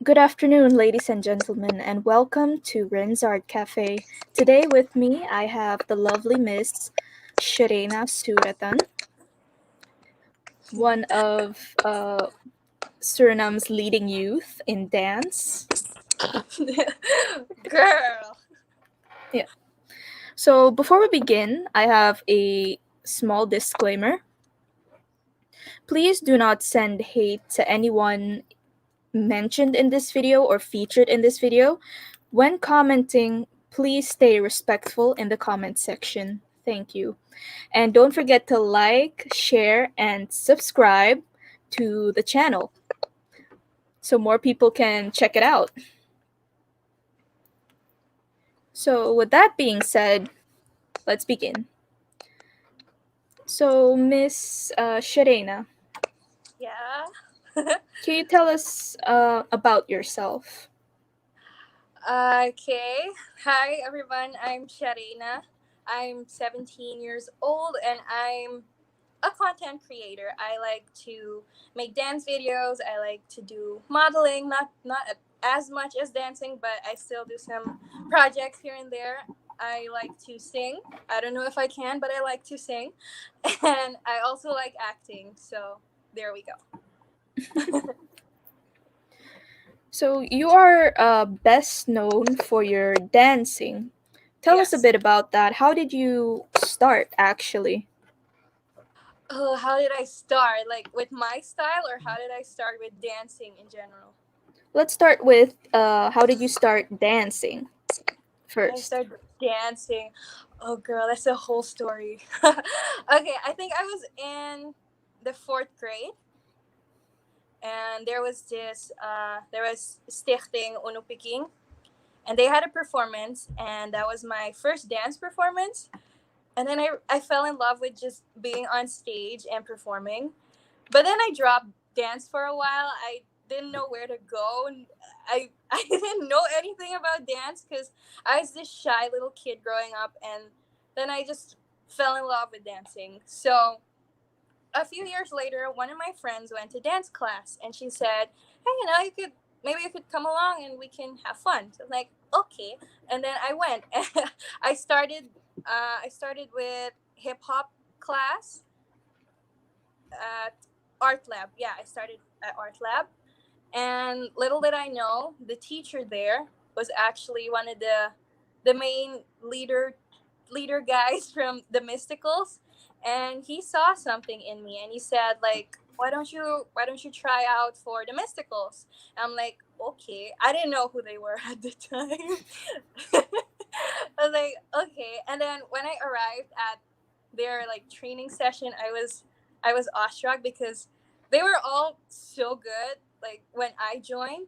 Good afternoon, ladies and gentlemen, and welcome to Ren's Art Cafe. Today with me, I have the lovely Miss Shareena Sewratan, one of Suriname's leading youth in dance. Girl. Yeah. So before we begin, I have a small disclaimer. Please do not send hate to anyone mentioned in this video or featured in this video. When commenting, please stay respectful in the comment section. Thank you. And don't forget to like, share, and subscribe to the channel so more people can check it out. So, with that being said, let's begin. So, Miss Shareena, Yeah. can you tell us about yourself? Okay. Hi, everyone. I'm Shareena. I'm 17 years old and I'm a content creator. I like to make dance videos. I like to do modeling, not as much as dancing, but I still do some projects here and there. I like to sing. I don't know if I can, but I like to sing. And I also like acting. So, there we go. So, you are best known for your dancing. Tell us a Yes. bit about that. How did you start actually? Oh, how did I start? Like with my style, or how did I start with dancing in general? Let's start with how did you start dancing I first? started dancing. Oh, girl, that's a whole story. Okay, I think I was in the fourth grade, and there was Stichting Unupiking, and they had a performance, and that was my first dance performance. And then I fell in love with just being on stage and performing. But then I dropped dance for a while. I didn't know where to go. And I didn't know anything about dance because I was this shy little kid growing up. And then I just fell in love with dancing. So a few years later, one of my friends went to dance class and she said, "Hey, maybe you could come along and we can have fun." So I was like, okay. And then I went. I started, I started with hip hop class at art lab. Yeah, I started at art lab, and little did I know, the teacher there was actually one of the main leader guys from the Mysticals, and he saw something in me, and he said like, why don't you try out for the Mysticals? And I'm like, okay. I didn't know who they were at the time. I was like, okay. And then when I arrived at their like training session, I was awestruck because they were all so good. Like when I joined,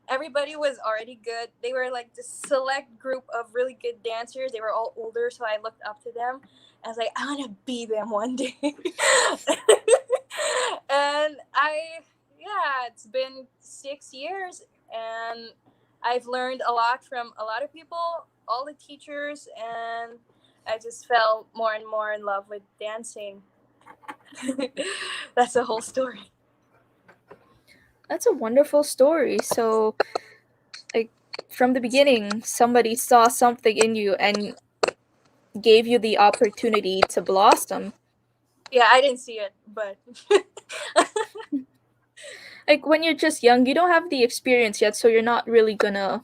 everybody was already good. They were like this select group of really good dancers. They were all older, so I looked up to them. I was like, I want to be them one day. And yeah, it's been 6 years, and I've learned a lot from a lot of people, all the teachers, and I just fell more and more in love with dancing. That's the whole story. That's a wonderful story. So, like from the beginning, somebody saw something in you and gave you the opportunity to blossom. Yeah, I didn't see it, but Like when you're just young, you don't have the experience yet, so you're not really gonna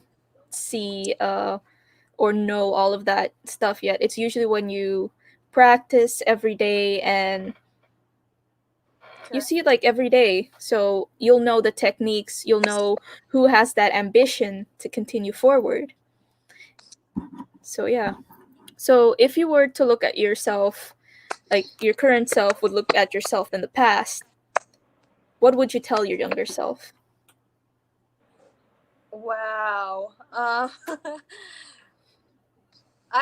see or know all of that stuff yet. It's usually when you practice every day and you correct. see it like every day, so you'll know the techniques, you'll know who has that ambition to continue forward. So yeah. So if you were to look at yourself, like your current self would look at yourself in the past, what would you tell your younger self? Wow. I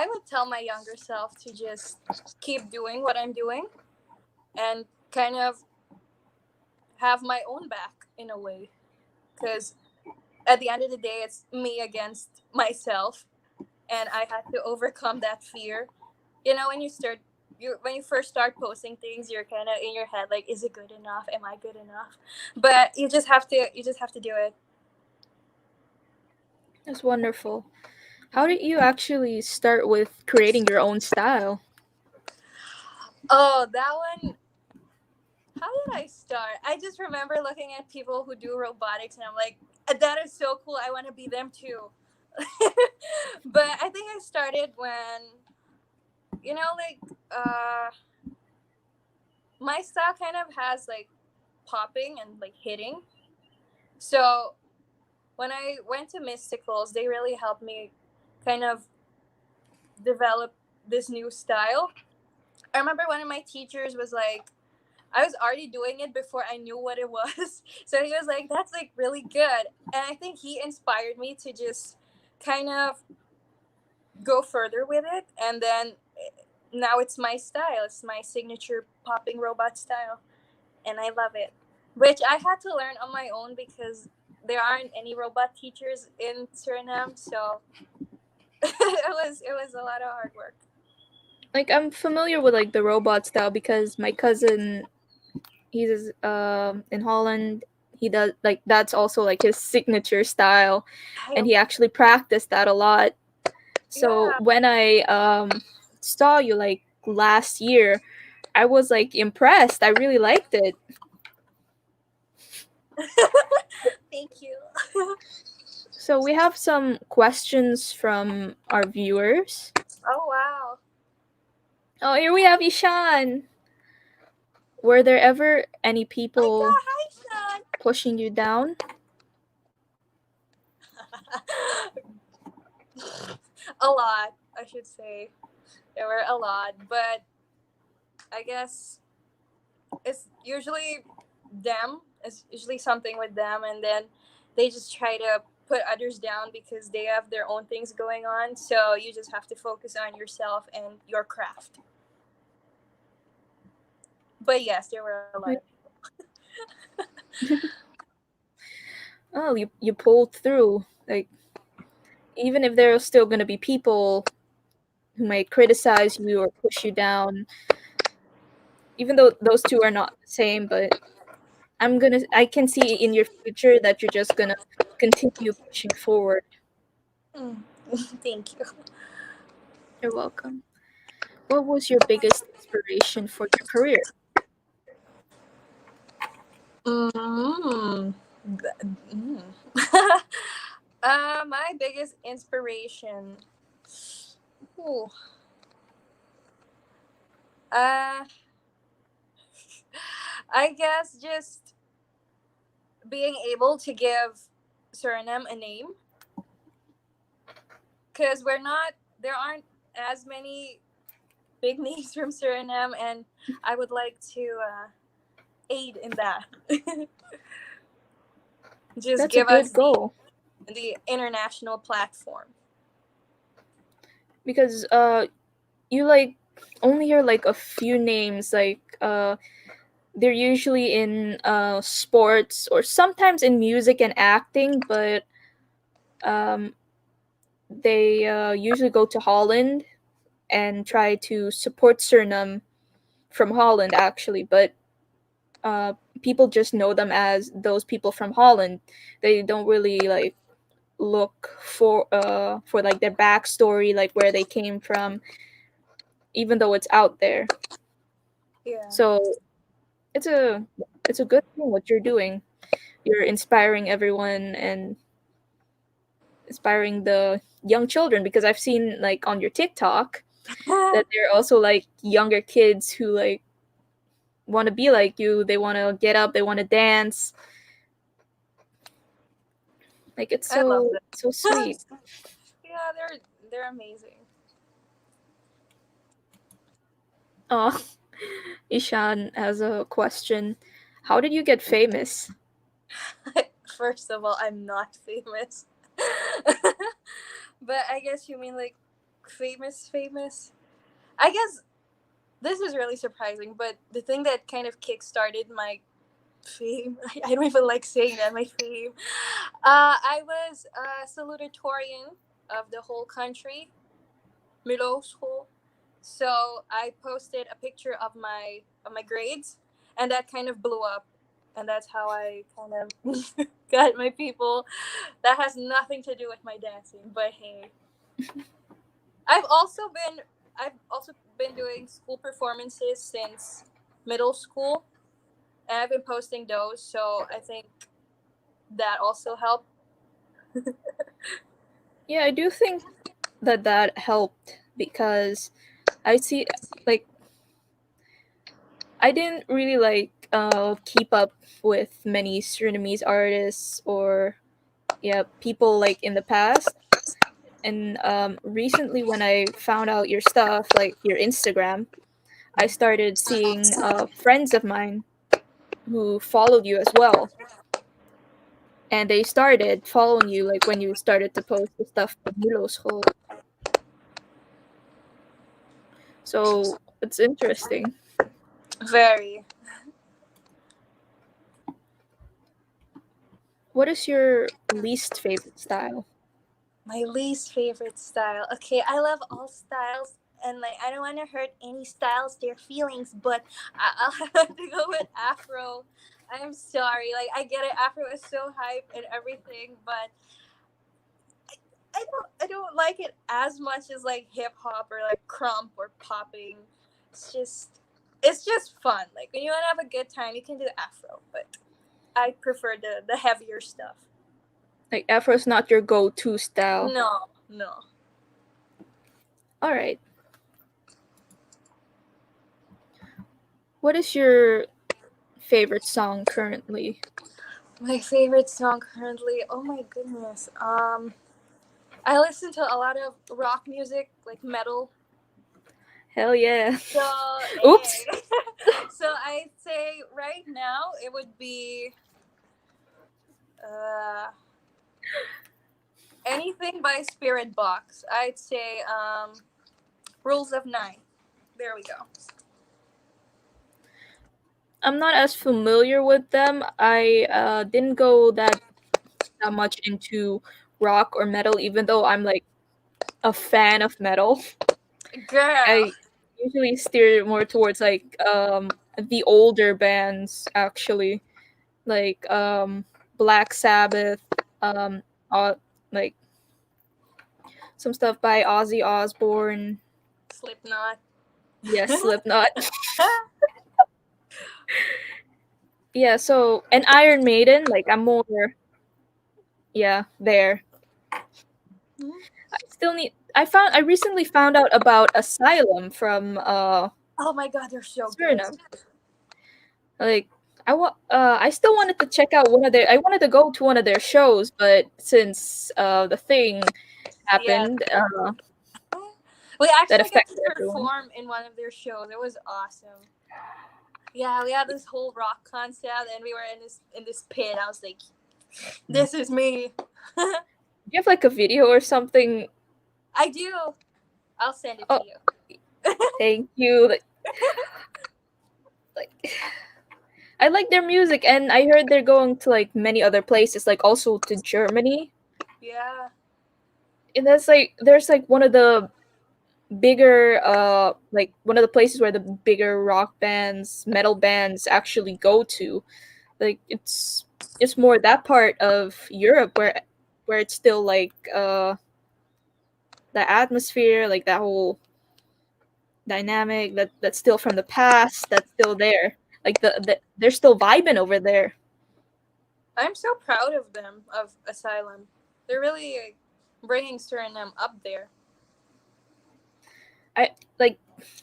would tell my younger self to just keep doing what I'm doing and kind of have my own back in a way. Because at the end of the day, it's me against myself, and I had to overcome that fear. When when you first start posting things, you're kind of in your head like, is it good enough? Am I good enough? But you just have to do it. That's wonderful. How did you actually start with creating your own style? Oh, that one. How did I start? I just remember looking at people who do robotics, and I'm like, that is so cool. I want to be them too. But I think I started when, like, my style kind of has like popping and like hitting. So when I went to Mysticals, they really helped me kind of develop this new style. I remember one of my teachers was like, I was already doing it before I knew what it was. So he was like, that's like really good. And I think he inspired me to just kind of go further with it. And then now it's my style. It's my signature popping robot style. And I love it. Which I had to learn on my own because there aren't any robot teachers in Suriname. So it was a lot of hard work. Like I'm familiar with like the robot style because my cousin, he's in Holland. He does like that's also like his signature style, I, and he actually practiced that a lot. So yeah. when I saw you like last year, I was like impressed. I really liked it. Thank you. So we have some questions from our viewers. Oh, wow. Oh, here we have Ishan. Were there ever any My people God, hi, pushing you down? Sean. A lot, I should say. There were a lot, but I guess it's usually them. It's usually something with them, and then they just try to put others down because they have their own things going on. So you just have to focus on yourself and your craft. But yes, there were a lot of Like, people. oh, you pulled through. Like even if there are still gonna be people who might criticize you or push you down, even though those two are not the same, but I can see in your future that you're just gonna continue pushing forward. Mm. Thank you. You're welcome. What was your biggest inspiration for your career? Mm. Mm. My biggest inspiration. Ooh. Uh, I guess just being able to give Suriname a name, because there aren't as many big names from Suriname, and I would like to aid in that. Just That's a give good us goal the international platform. because you like only hear like a few names like they're usually in sports or sometimes in music and acting, but um they usually go to Holland and try to support Suriname from Holland actually, but uh, people just know them as those people from Holland. They don't really like look for like their backstory, like where they came from, even though it's out there. Yeah. So it's a it's a good thing what you're doing. You're inspiring everyone and inspiring the young children because I've seen like on your TikTok that there are also like younger kids who like want to be like you. They want to get up. They want to dance. Like it's I love so them. sweet. Yeah, they're amazing. Oh, Ishan has a question. How did you get famous? First of all, I'm not famous. But I guess you mean like famous. I guess this is really surprising, but the thing that kind of kick-started my fame, I don't even like saying that, my fame. I was a salutatorian of the whole country, middle school. So I posted a picture of my grades, and that kind of blew up. and that's how I kind of got my people. That has nothing to do with my dancing, but hey, I've also been I've also been doing school performances since middle school, and I've been posting those, so I think that also helped. Yeah, I do think that that helped because I see like I didn't really keep up with many Surinamese artists or yeah people like in the past. And recently, when I found out your stuff, like your Instagram, I started seeing friends of mine who followed you as well, and they started following you like when you started to post the stuff from Milo School. So it's interesting. Very. What is your least favorite style? My least favorite style. Okay, I love all styles, and like I don't want to hurt any styles their feelings, but I'll have to go with Afro. I'm sorry, like I get it. Afro is so hype and everything, but I don't like it as much as like hip hop or like crump or popping. It's just it's just fun. Like when you want to have a good time, you can do Afro, but I prefer the heavier stuff. Like Afro's not your go-to style. No, no. All right. What is your favorite song currently? My favorite song currently. Oh my goodness. I listen to a lot of rock music, like metal. Hell yeah. So, Oops. hey. So I'd say right now it would be uh anything by Spirit Box. I'd say Rules of Nine. There we go. I'm not as familiar with them. I didn't go that much into rock or metal, even though I'm like a fan of metal. Girl. I usually steer more towards the older bands actually, like Black Sabbath, um, uh, like some stuff by Ozzy Osbourne. Slipknot. Yes, Slipknot. Yeah, so and Iron Maiden, like I'm more yeah there. I recently found out about Asylum from Oh my god, they're so good. Suriname. Like I still wanted to check out I wanted to go to one of their shows, but since the thing Yeah. happened, We that actually get to affected everyone. perform in one of their shows. It was awesome. Yeah, we had this whole rock concept, and we were in this pit. I was like, "This is me." Do you have like a video or something? I do. I'll send it to Oh, you. thank you. Like I like their music, and I heard they're going to like many other places, like also to Germany. Yeah. And that's like there's like one of the bigger like one of the places where the bigger rock bands, metal bands actually go to. Like it's more that part of Europe where it's still like the atmosphere, like that whole dynamic that's still from the past, that's still there. Like they're still vibing over there. I'm so proud of them, of Asylum. They're really bringing Suriname up there. I like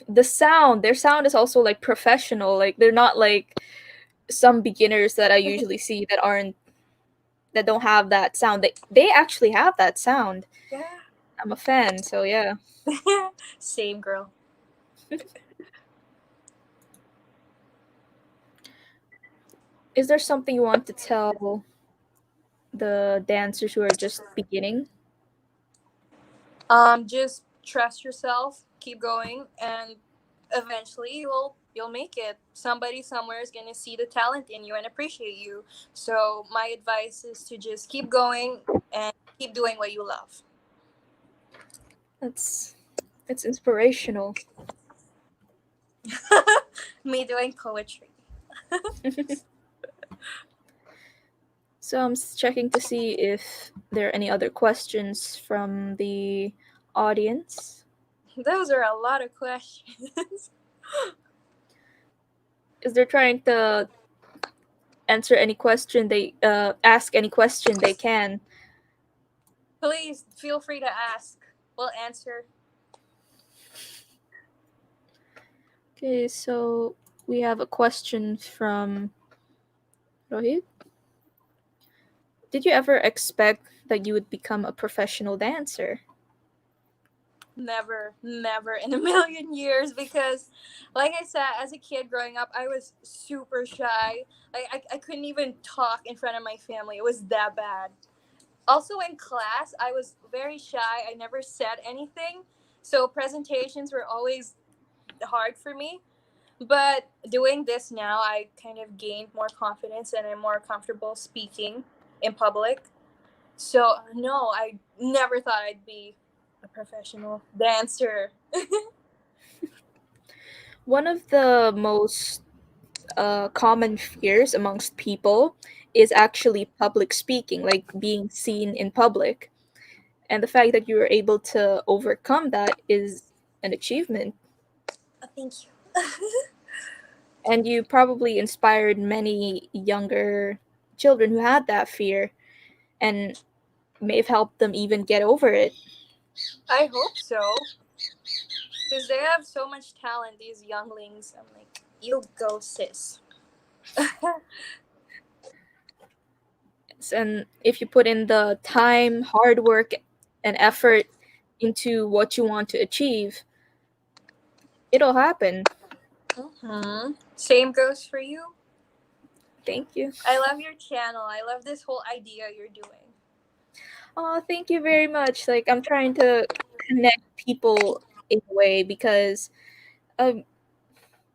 their sound is also like professional. Like they're not like some beginners that I usually see that don't have that sound. They actually have that sound. Yeah. I'm a fan, so yeah. Same girl. Is there something you want to tell the dancers who are just beginning? Just trust yourself, keep going, and eventually you'll make it. Somebody somewhere is gonna see the talent in you and appreciate you. So my advice is to just keep going and keep doing what you love. That's it's inspirational. Me doing poetry. So I'm checking to see if there are any other questions from the audience. Those are a lot of questions. Is they're trying to answer any question they ask any question they can. Please feel free to ask. We'll answer. Okay, so we have a question from Rohit. Did you ever expect that you would become a professional dancer? Never, never in a million years because, like I said, as a kid growing up, I was super shy. I couldn't even talk in front of my family. It was that bad. Also, in class, I was very shy. I never said anything. So, presentations were always hard for me. But doing this now, I kind of gained more confidence and I'm more comfortable speaking in public. So, no, I never thought I'd be a professional dancer. One of the most common fears amongst people is actually public speaking, like being seen in public. And the fact that you were able to overcome that is an achievement. Thank you. And you probably inspired many younger children who had that fear and may have helped them even get over it. I hope so. Because they have so much talent, these younglings. I'm like, you go, sis. And if you put in the time, hard work, and effort into what you want to achieve, it'll happen. Mm-hmm. Same goes for you. Thank you. I love your channel. I love this whole idea you're doing. Oh, thank you very much. Like I'm trying to connect people in a way um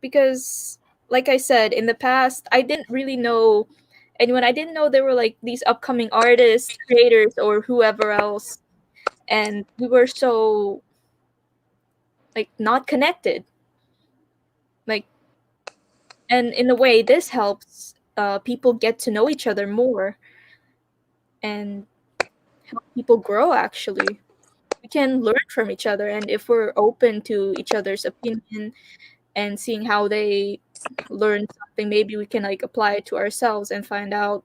because like I said in the past I didn't really know anyone. I didn't know there were like these upcoming artists, creators or whoever else, and we were so like not connected. Like and in a way this helps people get to know each other more and help people grow actually. We can learn from each other, and if we're open to each other's opinion and seeing how they learn something, maybe we can like apply it to ourselves and find out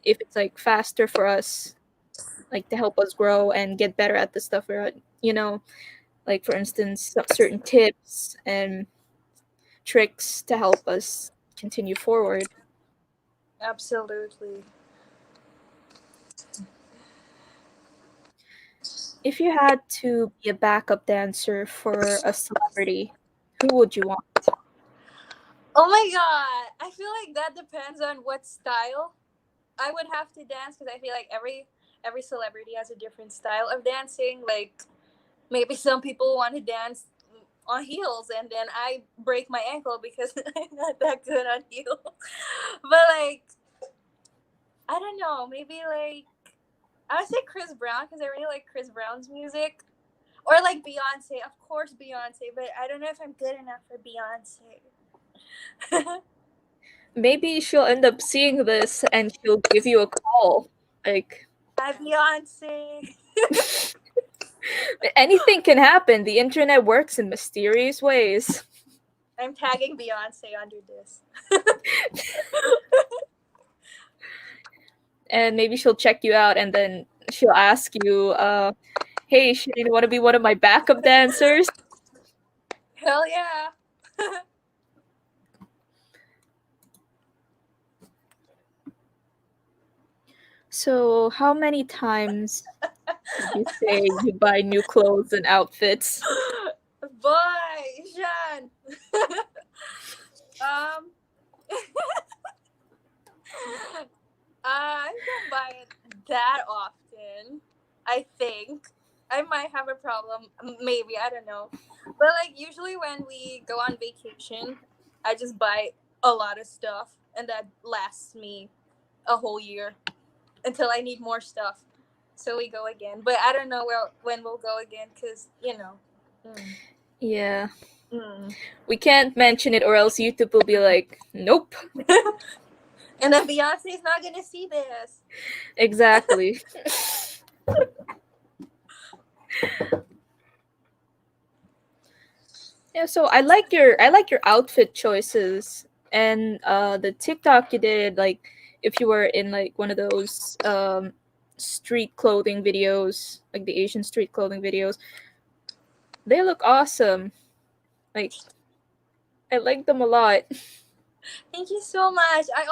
if it's like faster for us, like to help us grow and get better at the stuff we're at, like for instance certain tips and tricks to help us continue forward. Absolutely. If you had to be a backup dancer for a celebrity, who would you want? Oh my god. I feel like that depends on what style I would have to dance because I feel like every celebrity has a different style of dancing. Like maybe some people want to dance on heels and then I break my ankle because I'm not that good on heels. But like I don't know, maybe like I would say Chris Brown because I really like Chris Brown's music. Or like Beyonce, of course Beyonce, but I don't know if I'm good enough for Beyonce. Maybe she'll end up seeing this and she'll give you a call. Like Hi Beyonce. anything can happen. The internet works in mysterious ways. I'm tagging Beyonce under this. And maybe she'll check you out and then she'll ask you, hey, Shareena, want to be one of my backup dancers? Hell yeah. So, how many times would you say you buy new clothes and outfits? Boy, Sean. um, I don't buy it that often. I think I might have a problem. Maybe I don't know. But like usually when we go on vacation, I just buy a lot of stuff, and that lasts me a whole year until I need more stuff. So we go again. But I don't know when we'll go again because you know. Mm. Yeah. Mm. We can't mention it or else YouTube will be like, nope. And then Beyonce's not gonna see this. Exactly. Yeah, so I like your outfit choices and the TikTok you did, like if you were in like one of those street clothing videos, like the Asian street clothing videos. They look awesome. Like I like them a lot. Thank you so much. I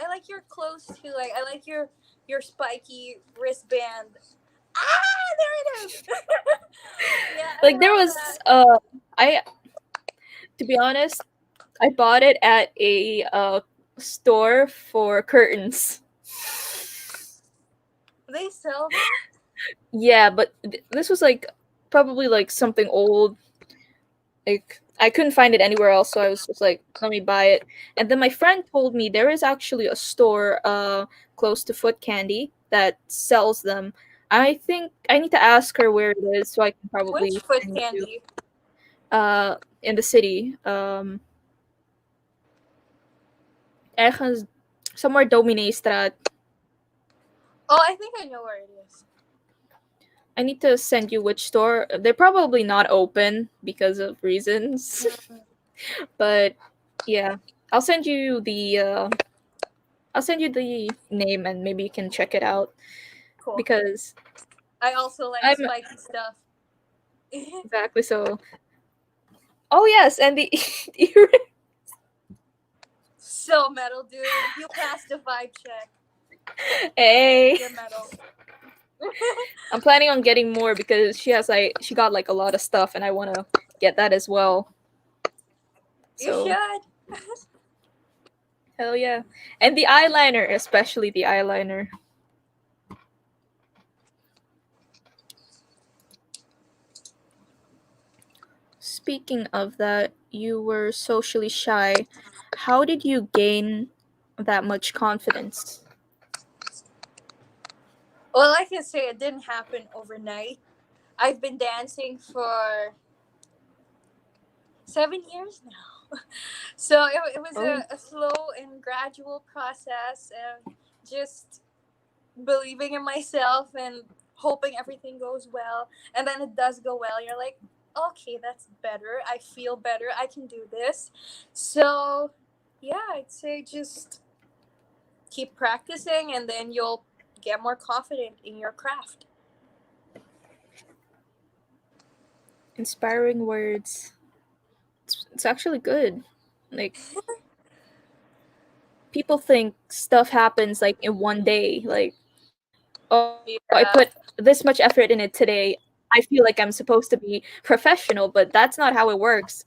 like your clothes too. Like I like your spiky wristband. Ah, there it is. Yeah, I Like there love was that. I to be honest, I bought it at a store for curtains. They sell them. Yeah, but this was like probably like something old. Like I couldn't find it anywhere else, so I was just like, let me buy it. And then my friend told me there is actually a store close to Foot Candy that sells them. I think I need to ask her where it is so I can Which probably foot bring it to you. candy? In the city. Ergens somewhere Domineestraat. Oh, I think I know where it is. I need to send you which store. They're probably not open because of reasons. Mm, But yeah, I'll send you the I'll send you the name and maybe you can check it out cool. because I also like I'm spiky stuff. exactly so. Oh yes, and the earring. So metal, dude. You passed the vibe check. Hey, You're metal. I'm planning on getting more because she got like a lot of stuff and I want to get that as well. You So should. hell yeah, and the eyeliner, especially the eyeliner. Speaking of that, you were socially shy. How did you gain that much confidence? Well, I can say it didn't happen overnight. I've been dancing for 7 years now. So it was Oh, a slow and gradual process and just believing in myself and hoping everything goes well. And then it does go well. You're like, okay, that's better. I feel better. I can do this. So, yeah, I'd say just keep practicing and then you'll get more confident in your craft. inspiring words. It's actually good. Like people think stuff happens like in one day. Like, oh, I put this Yeah. much effort in it today. I feel like I'm supposed to be professional, but that's not how it works.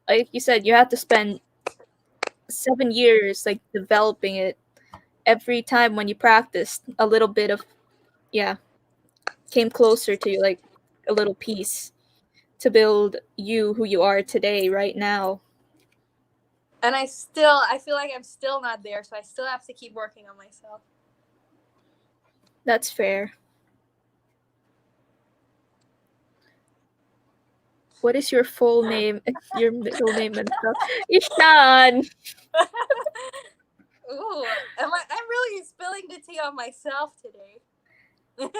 Like you said, you have to spend 7 years like developing it. Every time when you practiced, a little bit of yeah came closer to you, like a little piece to build you who you are today, right now. And I feel like I'm still not there, so I still have to keep working on myself. That's fair. What is your full name, your middle name and stuff? Ishan. Ooh, I'm really spilling the tea on myself today.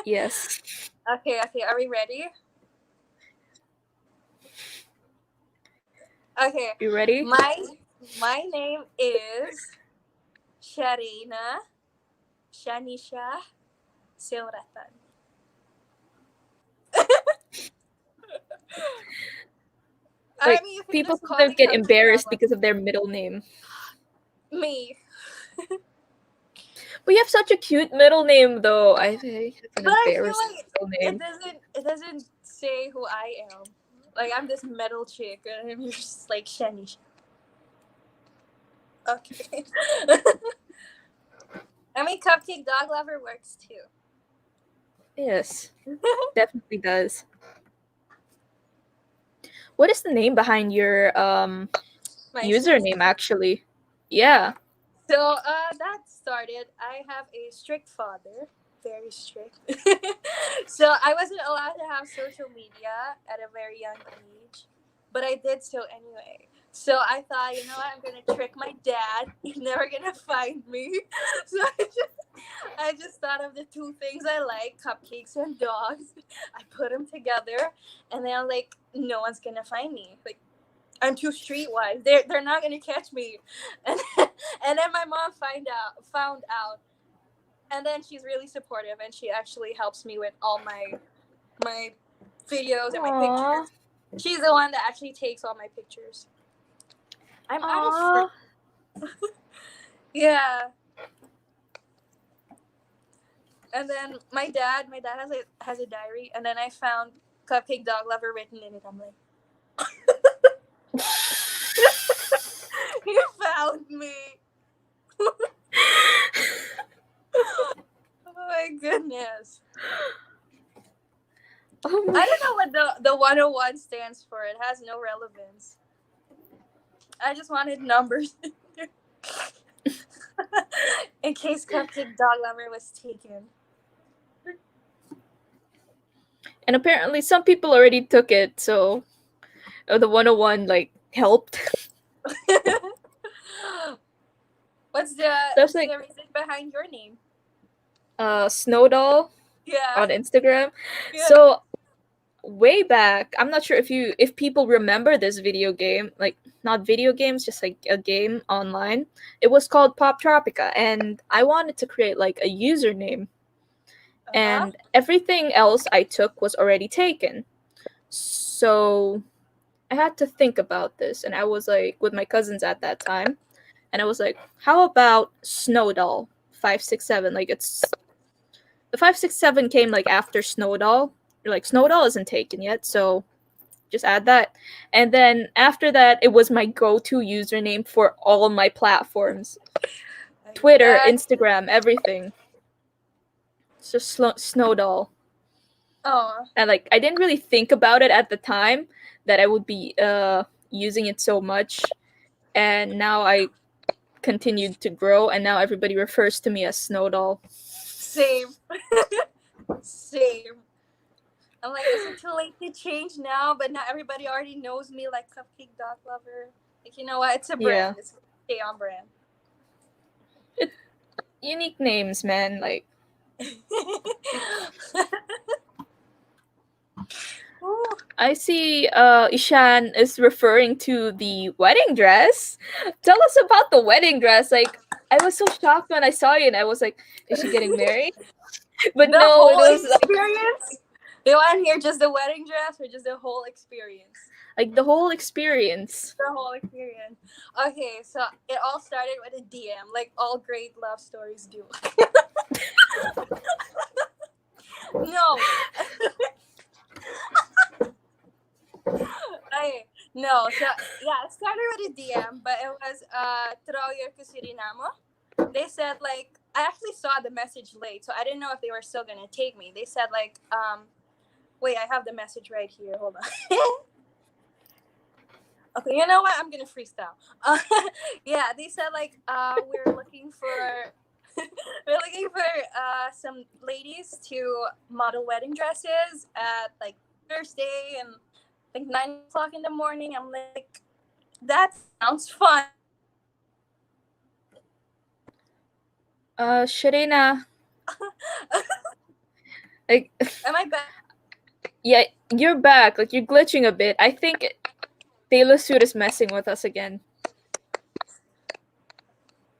Yes. Okay, are we ready? Okay. You ready? My name is Shareena Shanisha Sewratan. I Like mean, you can people just call sometimes me get Cupcake embarrassed Dogla. because of their middle name. Me. But you have such a cute middle name, though. I have an But I feel embarrassing like middle name. it doesn't say who I am. Like I'm this metal chick and I'm just like Shanisha. Okay. I mean, Cupcake Dog Lover works too. Yes, definitely does. What is the name behind your My street. username? Actually, yeah. So that started. I have a strict father, very strict. So I wasn't allowed to have social media at a very young age, but I did so anyway. So I thought, you know what, I'm gonna trick my dad. He's never gonna find me. So I just thought of the two things I like, cupcakes and dogs. I put them together, and then I'm like, no one's gonna find me. Like, I'm too streetwise. They're not gonna catch me. And and then my mom found out, and then she's really supportive, and she actually helps me with all my videos and my Aw. pictures. She's the one that actually takes all my pictures. I'm artist free. Aw. Yeah. And then my dad has a diary, and then I found Cupcake Dog Lover written in it. I'm like, you found me. Oh my goodness. Oh I my. don't know what the 101 stands for. It has no relevance. I just wanted numbers. In case Cupcake Dog Lover was taken. And apparently some people already took it, so the 101 like helped. What's the That's what's like the reason behind your name? Snowdoll Yeah. on Instagram. Yeah. So way back, I'm not sure if people remember this video game, like not video games, just like a game online. It was called Pop Tropica, and I wanted to create like a username, Uh-huh. and everything else I took was already taken. So I had to think about this, and I was like with my cousins at that time, and I was like, how about Snowdoll 567? Like it's the 567 came like after Snowdoll. Like Snowdoll isn't taken yet, so just add that. And then after that, it was my go-to username for all my platforms: Twitter, That. Instagram, everything. It's just Snowdoll. Oh. And like I didn't really think about it at the time that I would be using it so much, and now I continued to grow, and now everybody refers to me as Snowdoll. Same. Same. I'm like, is it too late to change now? But not everybody already knows me like Cupcake Dog Lover. Like, you know what? It's a Yeah, brand. It's stay on brand. it, unique names, man. Like Ooh. I see Ishan is referring to the wedding dress. Tell us about the wedding dress. Like I was so shocked when I saw you and I was like, is she getting married? But The no, it whole was experience? They want to hear just the wedding dress or just the whole experience? like the whole experience. The whole experience. Okay, so it all started with a DM, like all great love stories do. No. Okay. No, so yeah, it started with a DM, but it was Troyer Kusirinamo. They said like I actually saw the message late, so I didn't know if they were still gonna take me. They said like, wait, I have the message right here. Hold on. Okay, you know what? I'm gonna freestyle. Yeah, they said like we're looking for we're looking for some ladies to model wedding dresses at like Thursday and like 9 o'clock in the morning. I'm like, that sounds fun. Shareena, like Am I back? yeah, you're back. Like you're glitching a bit. I think Taylor Swift is messing with us again.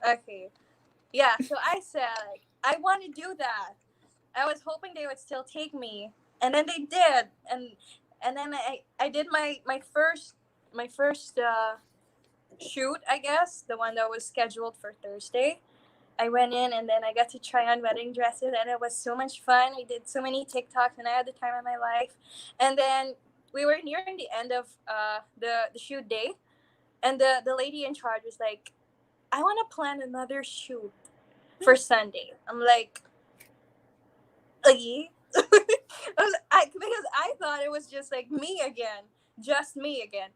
Okay. Yeah, so I said like I want to do that. I was hoping they would still take me, and then they did, and then I did my first shoot, I guess, the one that was scheduled for Thursday. I went in and then I got to try on wedding dresses, and it was so much fun. We did so many TikToks, and I had the time of my life. And then we were nearing the end of the shoot day, and the lady in charge was like, "I want to plan another shoot for Sunday." I'm like, "Okay." Because I thought it was just like me again, just me again.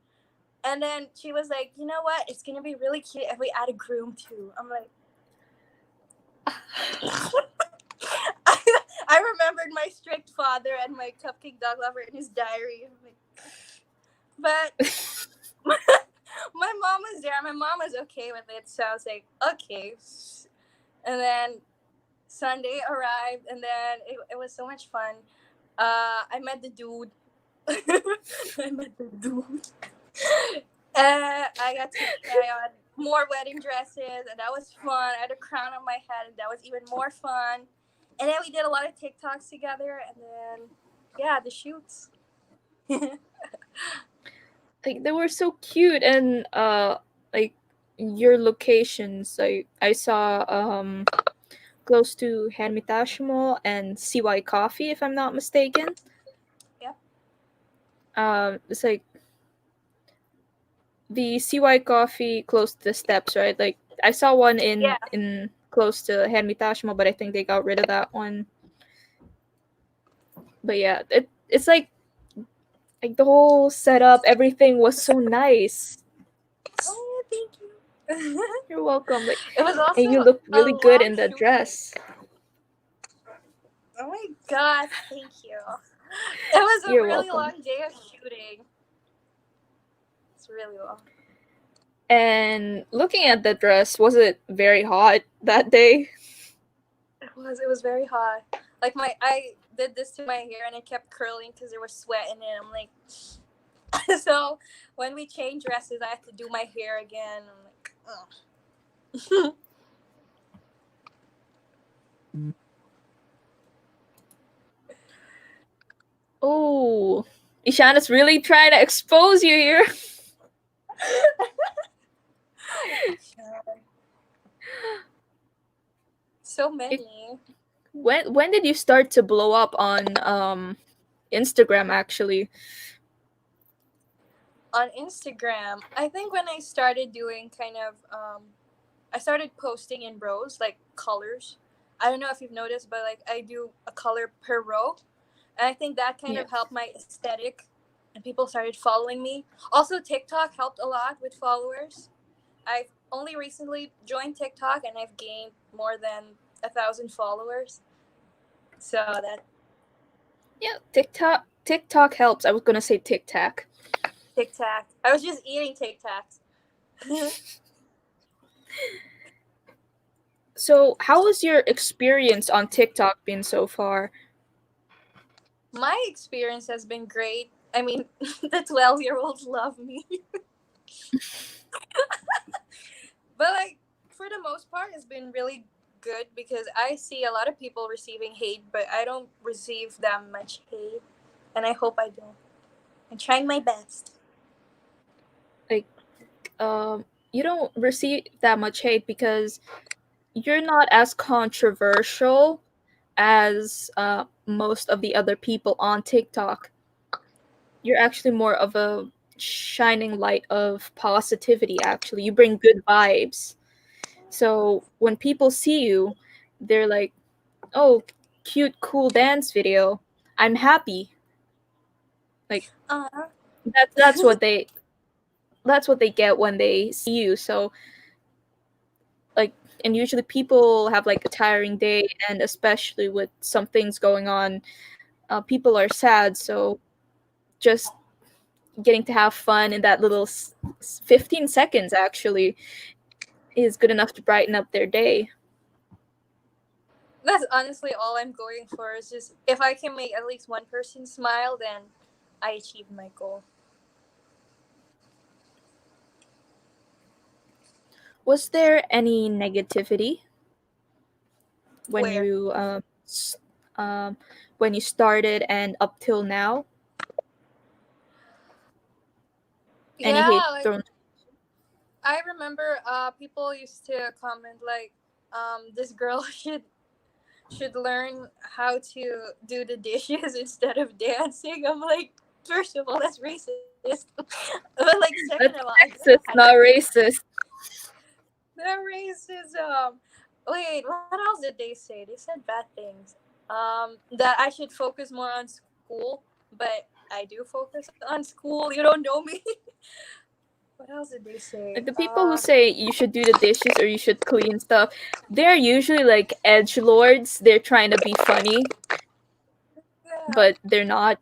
And then she was like, "You know what? It's gonna be really cute if we add a groom too." I'm like, I remembered my strict father and my cupcake dog lover in his diary. I'm like, but my mom was there. My mom was okay with it, so I was like, okay. And then Sunday arrived, and then it was so much fun. I met the dude. I met the dude. I got to try on more wedding dresses, and that was fun. I had a crown on my head, and that was even more fun. And then we did a lot of TikToks together, and then yeah, the shoots. Like they were so cute, and like your locations, I saw close to Hermitage and CY Coffee, if I'm not mistaken. Yep. It's like the CY Coffee close to the steps, right? Like I saw one Yeah. in close to Hermitage, but I think they got rid of that one. But yeah, it's like the whole setup, everything was so nice. Oh, yeah, thank you. You're welcome. Like, It was and you also look a really good long in the shooting. dress. Oh my god, thank you. It was a You're really welcome. long day of shooting. It's really long. And looking at the dress, was it very hot that day? It was very hot. Like I did this to my hair and it kept curling because there was sweat in it. I'm like, so when we changed dresses, I had to do my hair again. I'm like, ugh. Oh, Ishana's really trying to expose you here. So It, many. when did you start to blow up on Instagram actually? On Instagram, I think when I started doing kind of, I started posting in rows, like colors. I don't know if you've noticed, but like I do a color per row. And I think that kind Yeah. of helped my aesthetic and people started following me. Also, TikTok helped a lot with followers. I've only recently joined TikTok and I've gained more than 1,000 followers. So that Yeah, TikTok helps. I was gonna say TikTok. TikTok. I was just eating TikToks. So, how has your experience on TikTok been so far? My experience has been great. I mean, the 12-year-olds love me. But like for the most part it's been really good because I see a lot of people receiving hate, but I don't receive that much hate. And I hope I don't. I'm trying my best. Like, you don't receive that much hate because you're not as controversial as most of the other people on TikTok. You're actually more of a shining light of positivity, actually. You bring good vibes. So when people see you, they're like, oh, cute, cool dance video. I'm happy. Like Uh, that's what they get when they see you. So like, and usually people have like a tiring day, and especially with some things going on, people are sad. So just getting to have fun in that little 15 seconds actually is good enough to brighten up their day. that's honestly all I'm going for is just if I can make at least one person smile, then I achieved my goal. Was there any negativity when Where? you um, when you started and up till now? Any Yeah, hate like thrown? I remember people used to comment like this girl should learn how to do the dishes instead of dancing. I'm like, first of all, that's racist. But like, second of all, That's I sexist, had not racist. the racism. Wait, what else did they say? They said bad things. That I should focus more on school, but I do focus on school. You don't know me. What else did they say? Like the people who say you should do the dishes or you should clean stuff, they're usually like edge lords. They're trying to be funny, Yeah. but they're not.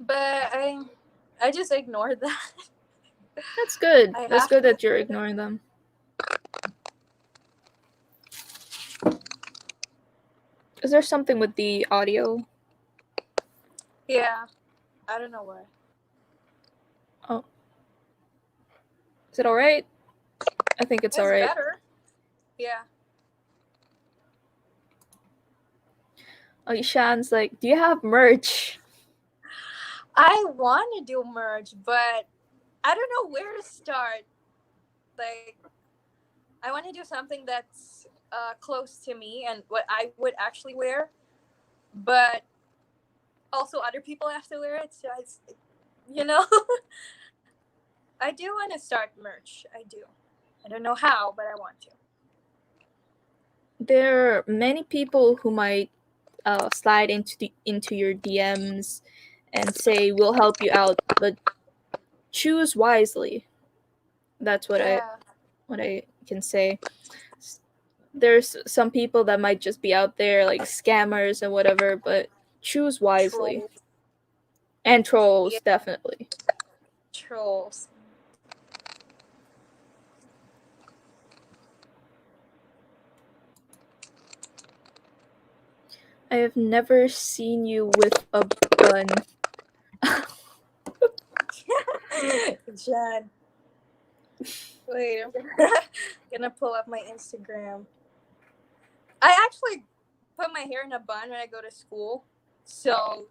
but I just ignored that. That's good. I That's have good to that you're ignore that. ignoring them. Is there something with the audio? Yeah, I don't know why. Oh, is it all right? I think it's all It's right. better. Yeah. Oh, Ishan's like, do you have merch? I want to do merch, but I don't know where to start. Like, I want to do something that's close to me and what I would actually wear, but also other people have to wear it. So you know, I do want to start merch. I do. I don't know how, but I want to. There are many people who might slide into your DMs and say we'll help you out, but choose wisely. That's Yeah. what I can say. There's some people that might just be out there like scammers and whatever, but choose wisely. Trolls. And Yeah. trolls, definitely. Trolls. I have never seen you with a bun. Jen. Wait, I'm gonna, gonna pull up my Instagram. I actually put my hair in a bun when I go to school. So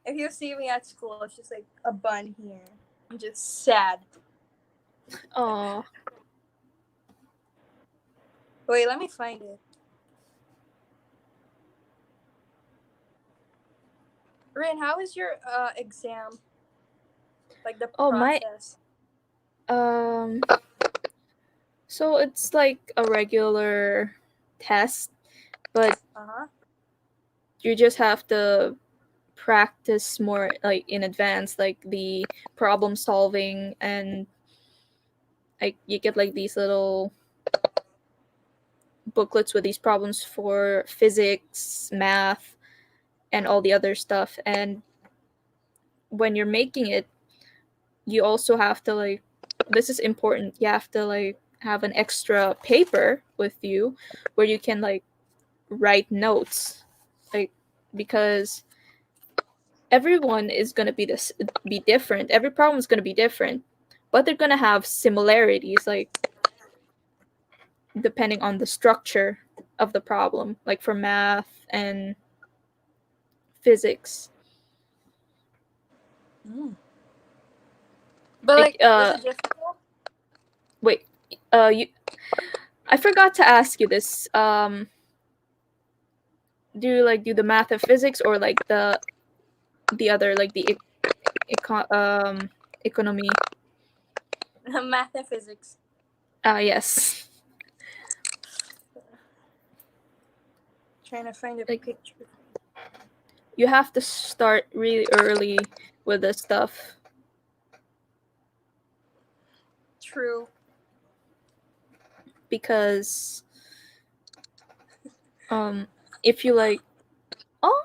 if you see me at school, it's just like a bun here. I'm just sad. Aw. Wait, let me find it. Rin, how is your exam? Like the Oh my process? um so it's like a regular test, but Uh huh. you just have to practice more like in advance, like the problem solving, and like you get like these little booklets with these problems for physics, math, and all the other stuff. And when you're making it, you also have to like, this is important, you have to like have an extra paper with you where you can like write notes, like, because everyone is going to be different, every problem is going to be different, but they're going to have similarities, like depending on the structure of the problem, like for math and physics. Mm. But Like like, was it difficult? wait, you I forgot to ask you this. Do you like do the math and physics, or like the other, like the economy? Math and physics. Yes. Trying to find a Like picture. you have to start really early with this stuff, True. because um if you like, oh,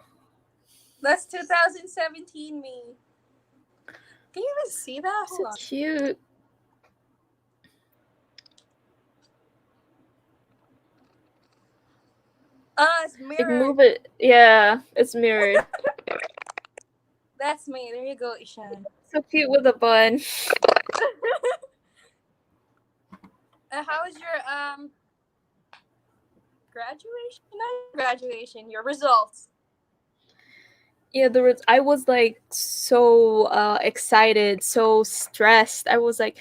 That's 2017 me. Can you even see that? so Hold on. cute. It's Like mirrored. move it, yeah, it's mirrored. That's me. There you go, Ishan. So cute with a bun. How was your graduation? Not graduation. Your results. Yeah, I was like so excited, so stressed. I was like,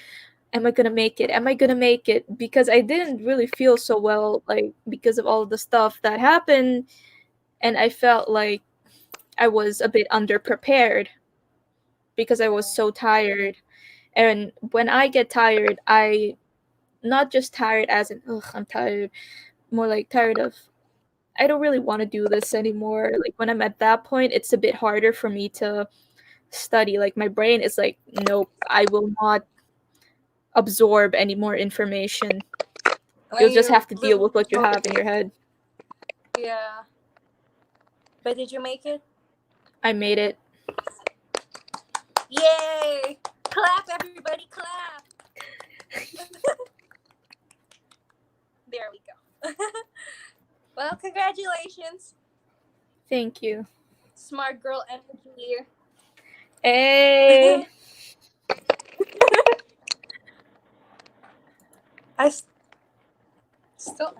am I gonna make it, am I gonna make it, because I didn't really feel so well, like because of all the stuff that happened, and I felt like I was a bit underprepared because I was Yeah. so tired. And when I get tired, I not just tired as in, ugh, I'm tired, more like tired of, I don't really want to do this anymore. Like when I'm at that point, it's a bit harder for me to study. Like my brain is like, nope, I will not absorb any more information. You'll When just you have to deal lose with what you have in your motivation. head. Yeah. But did you make it? I made it. Yay! Clap, everybody, clap! There we go. Well, congratulations. Thank you. Smart girl energy. Hey, I still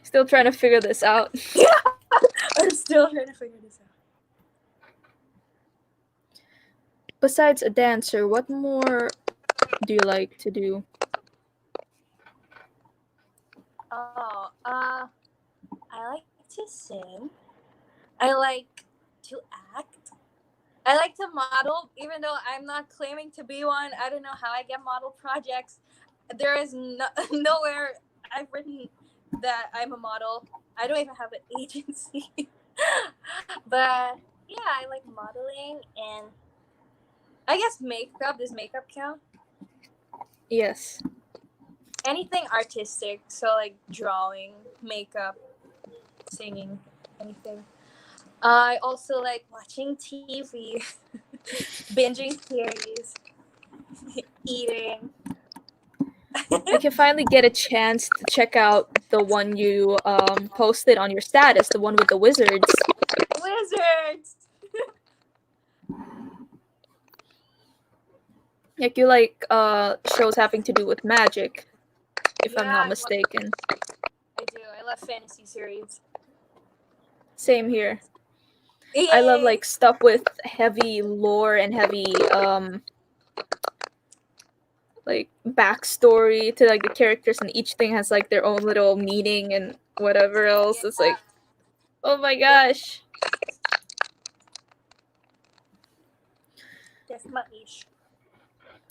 still trying to figure this out. I'm still trying to figure this Besides a dancer, what more do you like to do? out. Oh, I like to sing. I like to act. I like to model, even though I'm not claiming to be one. I don't know how I get model projects. There is nowhere I've written that I'm a model. I don't even have an agency. But yeah, I like modeling and I guess makeup. Does makeup count? Yes. Anything artistic. So like drawing, makeup, singing, anything. I also like watching TV, binging series, eating. I can finally get a chance to check out the one you posted on your status, the one with the wizards. Wizards. Like you like shows having to do with magic, if I'm Yeah, not mistaken. I do. I love fantasy series. Same here. I love Yay! like stuff with heavy lore and heavy like backstory to like the characters, and each thing has like their own little meaning and whatever else. It's Yeah. like, oh my Yep. gosh. That's my ish.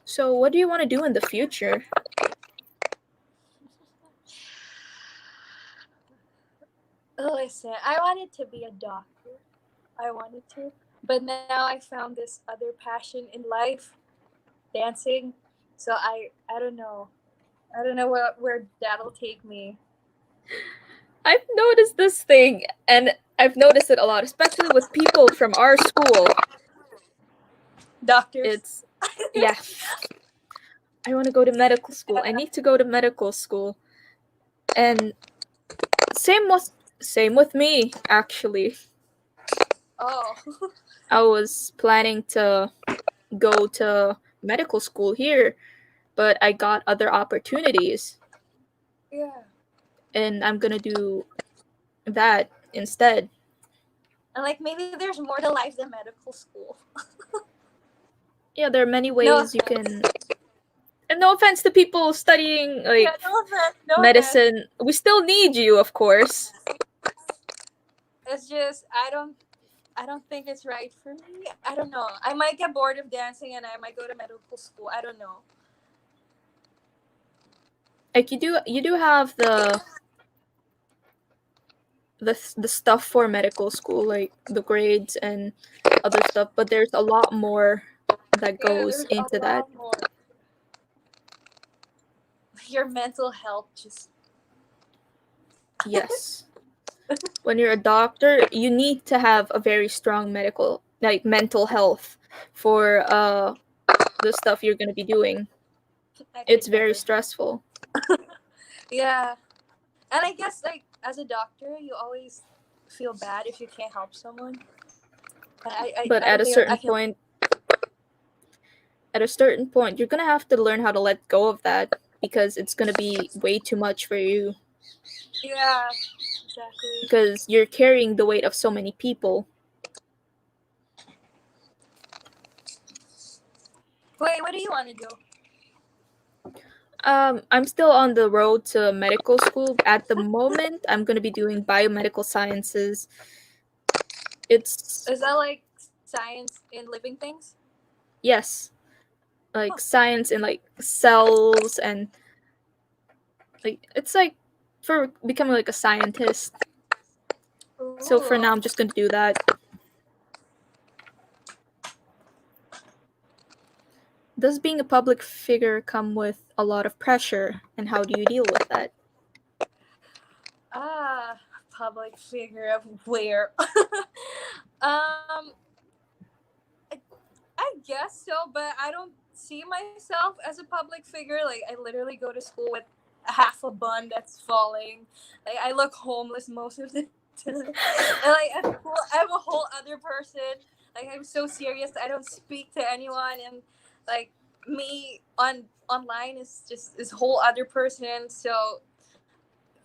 So what do you want to do in the future? Listen, I wanted to be a doctor. I wanted to, but now I found this other passion in life, dancing. So I don't know. I don't know where that'll take me. I've noticed this thing, and I've noticed it a lot, especially with people from our school. Doctors. It's, yeah, I want to go to medical school. I need to go to medical school. And same with same with me, actually. Oh. I was planning to go to medical school here, but I got other opportunities, Yeah. and I'm gonna do that instead. And like maybe there's more to life than medical school. Yeah, there are many No ways you offense. can. And no offense to people studying Yeah, like no offense. No offense. medicine, we still need you, of course. It's just I don't think it's right for me. I don't know. I might get bored of dancing and I might go to medical school. I don't know. Like you do have the stuff for medical school, like the grades and other stuff, but there's a lot more that Yeah, goes there's a into that. lot more. Your mental health just Yes. When you're a doctor, you need to have a very strong medical, like mental health for the stuff you're going to be doing. I It's could very never. stressful. Yeah. And I guess like as a doctor, you always feel bad if you can't help someone. But I don't think I can. at a certain point, you're going to have to learn how to let go of that because it's going to be way too much for you Yeah, exactly. because you're carrying the weight of so many people. Wait, what do you want to do? I'm still on the road to medical school. At the moment, I'm going to be doing biomedical sciences. It's, Is that like science in living things? yes, Huh. like science and like cells, and like it's like for becoming like a scientist. So for Ooh. now, I'm just going to do that. Does being a public figure come with a lot of pressure, and how do you deal with that? Ah, public figure of where? Um, I, I guess so, but I don't see myself as a public figure. Like I literally go to school with half a bun that's falling. Like I look homeless most of the time, and like at school, I'm a whole other person. Like I'm so serious. I don't speak to anyone, and like me online is just this whole other person. So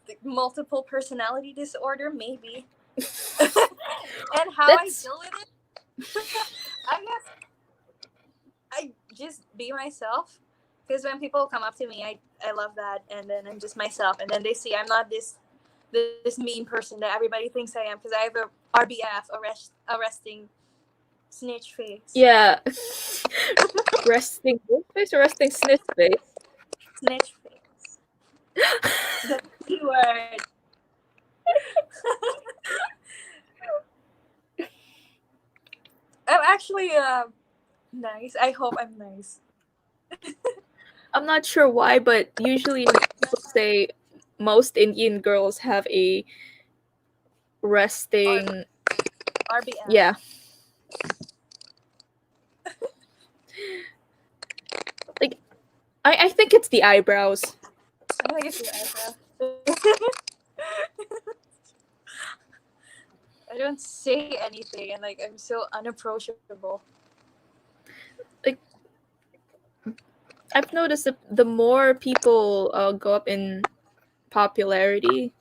the multiple personality disorder, maybe, and how I That's deal with it. I guess I just be myself. Because when people come up to me, I love that, and then I'm just myself, and then they see I'm not this mean person that everybody thinks I am, because I have a RBF, arresting snitch face. yeah. Resting wolf face or resting snitch face? Snitch face. The P word. I'm actually nice. I hope I'm nice. I'm not sure why, but usually people say most Indian girls have a Or resting. RBF. Yeah, like I think it's the eyebrows. I think it's your eyebrow. I don't say anything, and like I'm so unapproachable. Like I've noticed that the more people go up in popularity,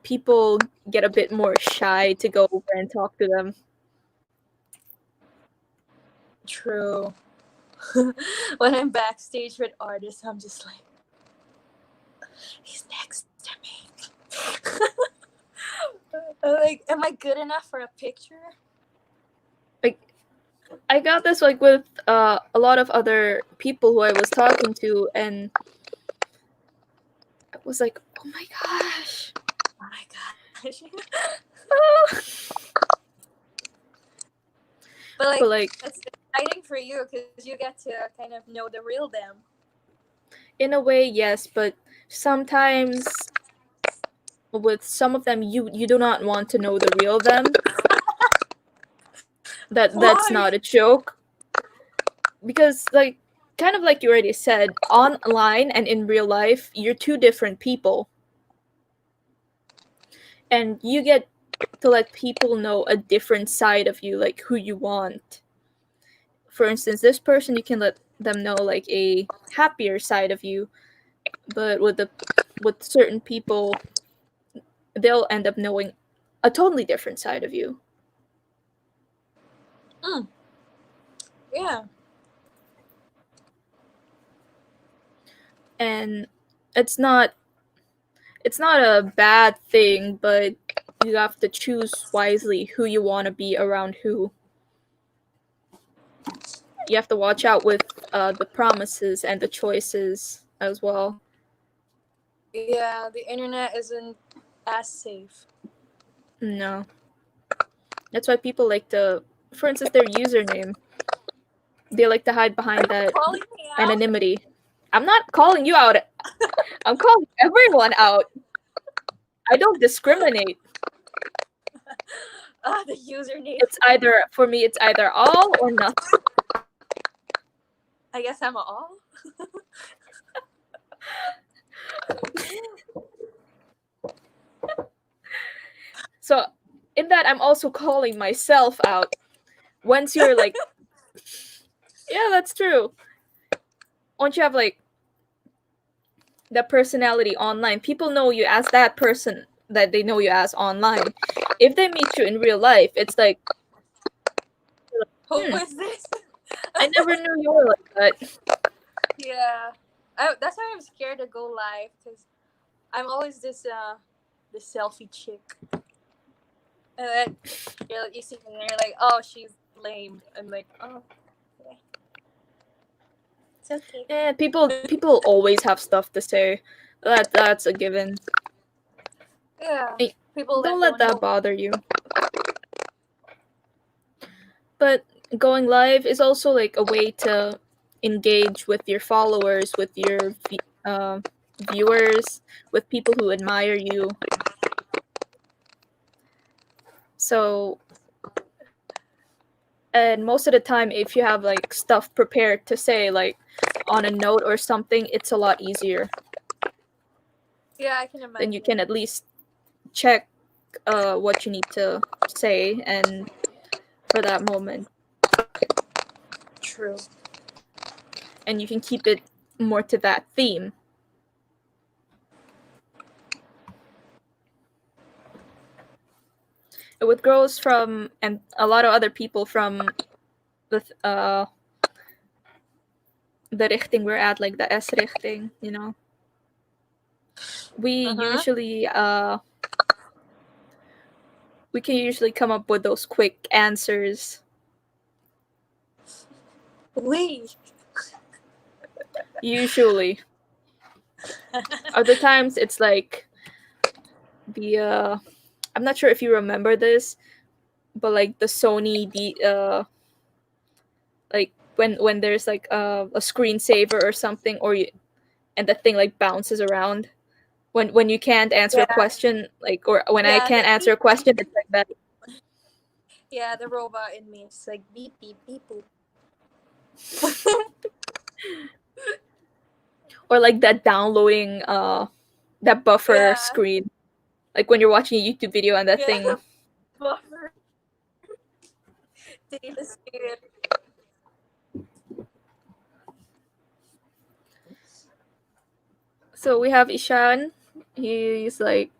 people get a bit more shy to go over and talk to them. True. When I'm backstage with artists, I'm just like, he's next to me. Like, am I good enough for a picture? Like I got this like with a lot of other people who I was talking to, and I was like, oh my gosh. Oh my gosh. Ah. But like, But like it's exciting for you because you get to kind of know the real them. in a way, yes, but sometimes with some of them you do not want to know the real them. That's Why? not a joke. Because like kind of like you already said, online and in real life, you're two different people. And you get to let people know a different side of you, like who you want. For instance, this person you can let them know like a happier side of you, but with certain people they'll end up knowing a totally different side of you. Mm, yeah. And it's not it's not a bad thing, but you have to choose wisely who you want to be around who. You have to watch out with the promises and the choices as well. Yeah, the internet isn't as safe. No. That's why people like to, for instance, their username, they like to hide Are behind you that calling me out? anonymity. I'm not calling you out. I'm calling everyone out. I don't discriminate. The username. It's either for me it's either all or nothing. I guess I'm a all. So in that I'm also calling myself out. Once you're like, yeah, that's true. Once you have like that personality online, people know you as that person that they know you as online. If they meet you in real life, it's like, Who hmm, is this? I never knew you were like that. Yeah. That's why I'm scared to go live, because I'm always this selfie chick. And then you see me and you're like, oh, she's lame. I'm like, oh, okay. It's okay. And people always have stuff to say. That's a given. Yeah. Eh, People don't that let don't that know. bother you. But going live is also like a way to engage with your followers, with your viewers, with people who admire you. So, and most of the time, if you have like stuff prepared to say, like on a note or something, it's a lot easier. Yeah, I can Then you can imagine. at least check what you need to say and for that moment, True. and you can keep it more to that theme. With girls from and a lot of other people from the the richting we're at, like the S richting, we Uh-huh. usually we can usually come up with those quick answers. We. Usually, other times it's like the I'm not sure if you remember this, but like the Sony like when there's like a screensaver or something, and the thing like bounces around when you can't answer a Yeah. question, like, or when I Yeah, can't the answer beep a question, beep. it's like that. Yeah, the robot in me. It's like beep beep beep boop. Or like that downloading that buffer Yeah. screen, like when you're watching a YouTube video and that Yeah, thing. buffer. Data speed. So we have Ishan. He's like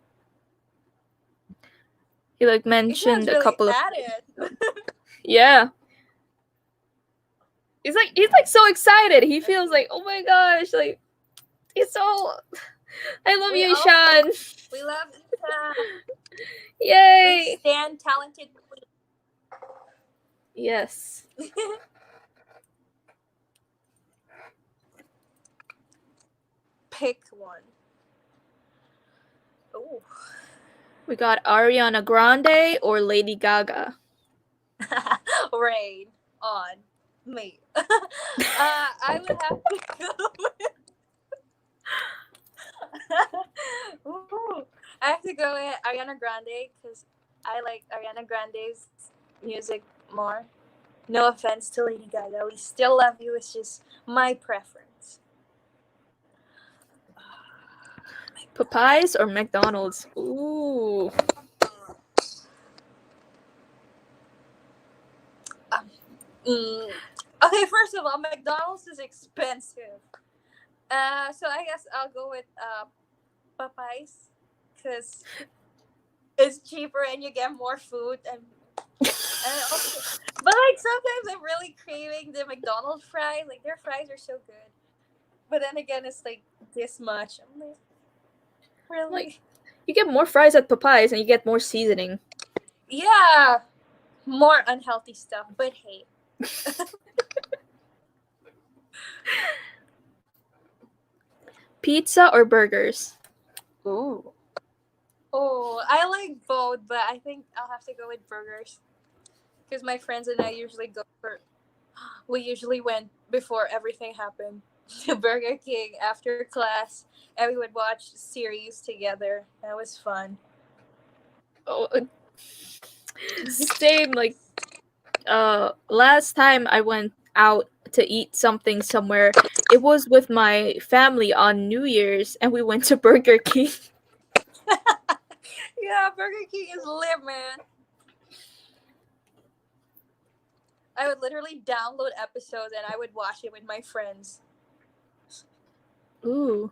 he like Ishan's mentioned a really couple of at it. yeah. He's like so excited. He feels like, oh my gosh, like he's so I love We you, all Ishan. we love Ishan. We Yay. stand talented Yes. queen. Pick one. Ooh. We got Ariana Grande or Lady Gaga. Rain on me. I would have to go. Ooh. I have to go with Ariana Grande because I like Ariana Grande's music more. No offense to Lady Gaga, we still love you. It's just my preference. Popeyes or McDonald's? Ooh. Um, okay, first of all, McDonald's is expensive. So I guess I'll go with Popeyes because it's cheaper and you get more food and also, but like sometimes I'm really craving the McDonald's fries. Like their fries are so good. But then again, it's like this much. I'm like, Like really? you get more fries at Popeyes and you get more seasoning. Yeah, more unhealthy stuff. But hey, Pizza or burgers? Ooh. oh, I like both, but I think I'll have to go with burgers because my friends and I usually go for. We usually went before everything happened to Burger King after class, and we would watch series together. That was fun. Oh, same. Like last time I went out to eat something somewhere, it was with my family on New Year's, and we went to Burger King. Yeah, Burger King is lit, man. I would literally download episodes and I would watch it with my friends. Ooh.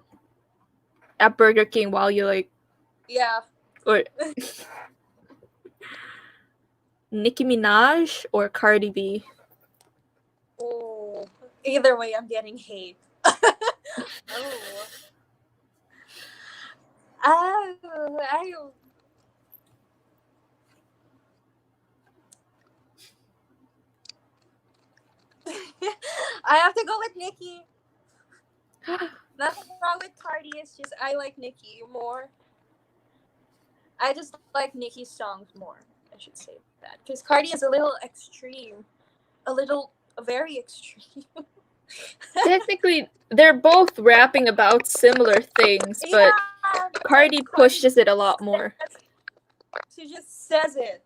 At Burger King while you like Yeah. or Nicki Minaj or Cardi B? Oh. Either way, I'm getting hate. Oh. I I have to go with Nikki. Nothing wrong with Cardi. It's just I like Nikki more. I just like Nicki's songs more. I should say that because Cardi is a little extreme, a little, very extreme. Technically, they're both rapping about similar things, but Yeah, but Cardi Cardi pushes it a lot says, more. she just says it.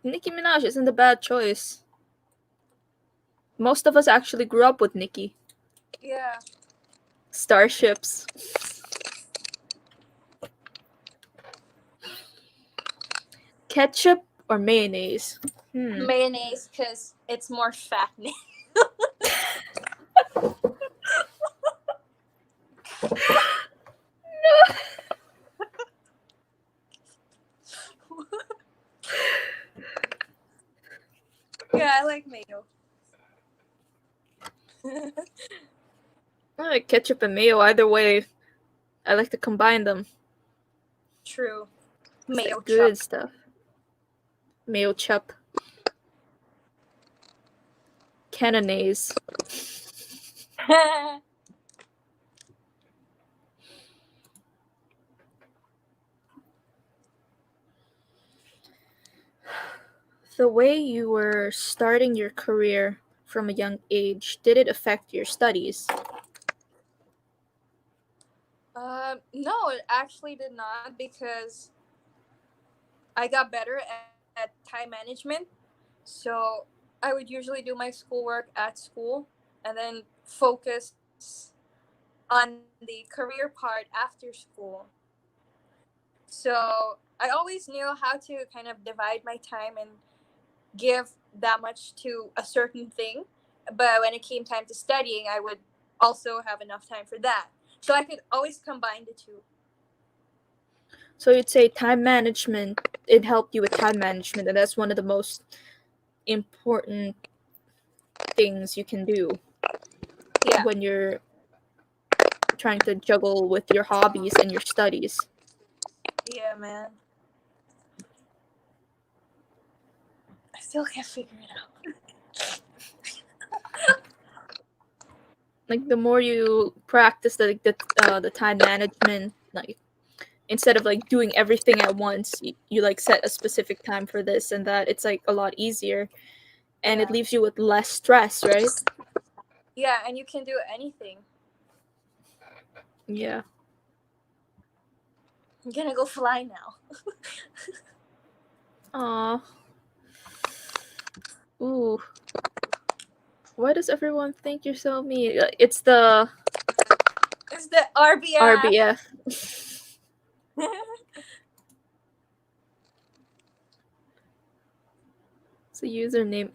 Nicki Minaj isn't a bad choice. Most of us actually grew up with Nicki. Yeah. Starships. Ketchup or mayonnaise? Hmm. Mayonnaise because it's more fattening. Yeah, I like mayo. I like ketchup and mayo either way. I like to combine them. True. It's Mayo like good chop. stuff. Mayo chup. Cannonaise. The way you were starting your career from a young age, did it affect your studies? No, it actually did not because I got better at time management. So I would usually do my schoolwork at school and then focus on the career part after school. So I always knew how to kind of divide my time and give that much to a certain thing. But when it came time to studying, I would also have enough time for that. So I could always combine the two. So you'd say time management, it helped you with time management, and that's one of the most important things you can do Yeah. when you're trying to juggle with your hobbies and your studies. Yeah, man. I still can't figure it out. Like the more you practice the time management, like instead of like doing everything at once, you like set a specific time for this and that. It's like a lot easier, and it Yeah. leaves you with less stress, right? Yeah, and you can do anything. Yeah. I'm gonna go fly now. Aw. Ooh. Why does everyone think you're so mean? It's the It's the RBF. RBF. It's a username.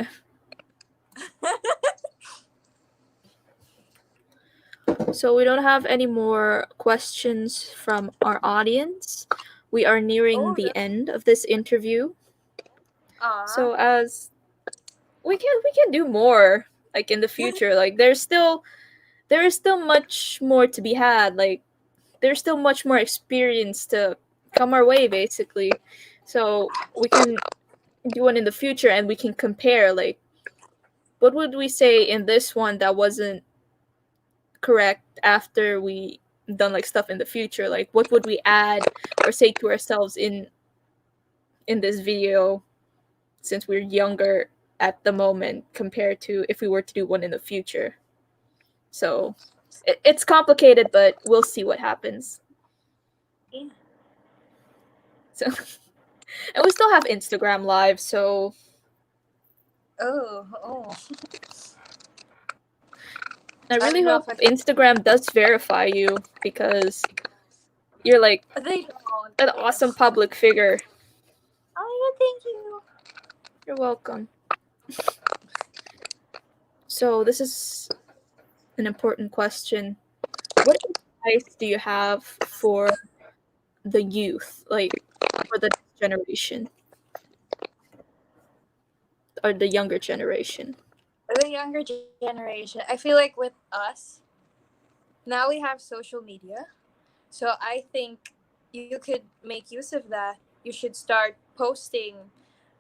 So we don't have any more questions from our audience. We are nearing Oh, the end of this interview. aw. So as we can do more like in the future. Like there is still much more to be had. Like there's still much more experience to come our way basically. So we can do one in the future and we can compare like what would we say in this one that wasn't correct after we done like stuff in the future, like what would we add or say to ourselves in this video since we're younger at the moment compared to if we were to do one in the future. So it's complicated, but we'll see what happens. Yeah. So and we still have Instagram live, so Oh, oh. I I really don't know hope if I can. Instagram does verify you because you're like They don't. an They awesome don't. public figure. Oh, yeah, thank you. You're welcome. So this is an important question. What advice do you have for the youth, like for the next generation or the younger generation? The younger generation, I feel like with us, now we have social media. So I think you could make use of that. You should start posting.